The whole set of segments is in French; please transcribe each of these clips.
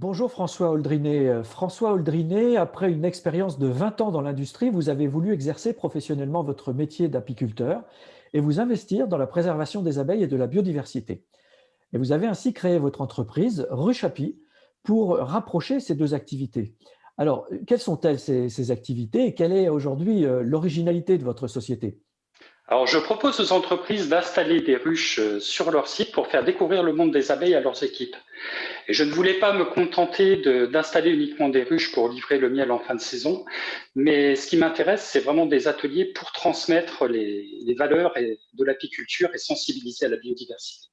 Bonjour François Oldrinet. François Oldrinet, après une expérience de 20 ans dans l'industrie, vous avez voulu exercer professionnellement votre métier d'apiculteur et vous investir dans la préservation des abeilles et de la biodiversité. Et vous avez ainsi créé votre entreprise, Ruche Api, pour rapprocher ces deux activités. Alors, quelles sont-elles ces activités et quelle est aujourd'hui l'originalité de votre société? Alors, je propose aux entreprises d'installer des ruches sur leur site pour faire découvrir le monde des abeilles à leurs équipes. Et je ne voulais pas me contenter d'installer uniquement des ruches pour livrer le miel en fin de saison, mais ce qui m'intéresse, c'est vraiment des ateliers pour transmettre les valeurs de l'apiculture et sensibiliser à la biodiversité.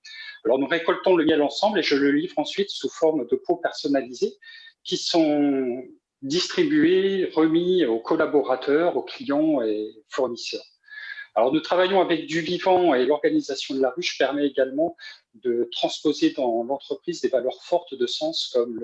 Alors, nous récoltons le miel ensemble et je le livre ensuite sous forme de pots personnalisés qui sont distribués, remis aux collaborateurs, aux clients et fournisseurs. Alors, nous travaillons avec du vivant et l'organisation de la ruche permet également de transposer dans l'entreprise des valeurs fortes de sens comme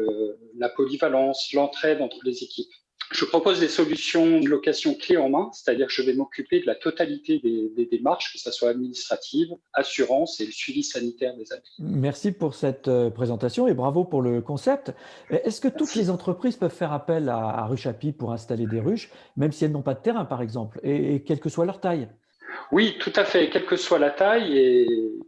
la polyvalence, l'entraide entre les équipes. Je propose des solutions de location clé en main, c'est-à-dire que je vais m'occuper de la totalité des démarches, que ce soit administrative, assurance et le suivi sanitaire des abeilles. Merci pour cette présentation et bravo pour le concept. Est-ce que toutes les Merci. entreprises peuvent faire appel à Ruche Api pour installer des ruches, même si elles n'ont pas de terrain, par exemple, et quelle que soit leur taille? Oui, tout à fait, quelle que soit la taille et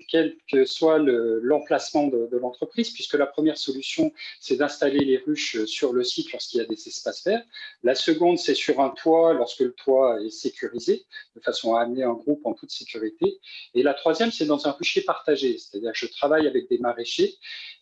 quel que soit l'emplacement de l'entreprise, puisque la première solution, c'est d'installer les ruches sur le site lorsqu'il y a des espaces verts. La seconde, c'est sur un toit lorsque le toit est sécurisé, de façon à amener un groupe en toute sécurité. Et la troisième, c'est dans un rucher partagé, c'est-à-dire que je travaille avec des maraîchers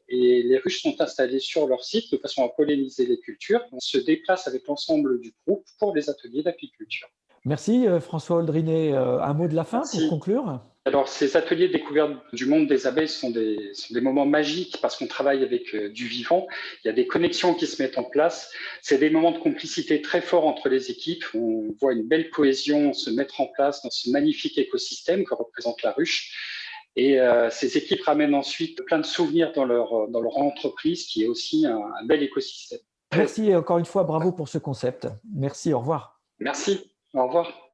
et les ruches sont installées sur leur site de façon à polliniser les cultures. On se déplace avec l'ensemble du groupe pour les ateliers d'apiculture. Merci François Oldrinet. Un mot de la fin pour Merci. conclure? Alors, ces ateliers de découverte du monde des abeilles sont des moments magiques parce qu'on travaille avec du vivant. Il y a des connexions qui se mettent en place. C'est des moments de complicité très forts entre les équipes. On voit une belle cohésion se mettre en place dans ce magnifique écosystème que représente la ruche. Et ces équipes ramènent ensuite plein de souvenirs dans leur entreprise qui est aussi un bel écosystème. Merci et encore une fois, bravo pour ce concept. Merci, au revoir. Merci. Au revoir.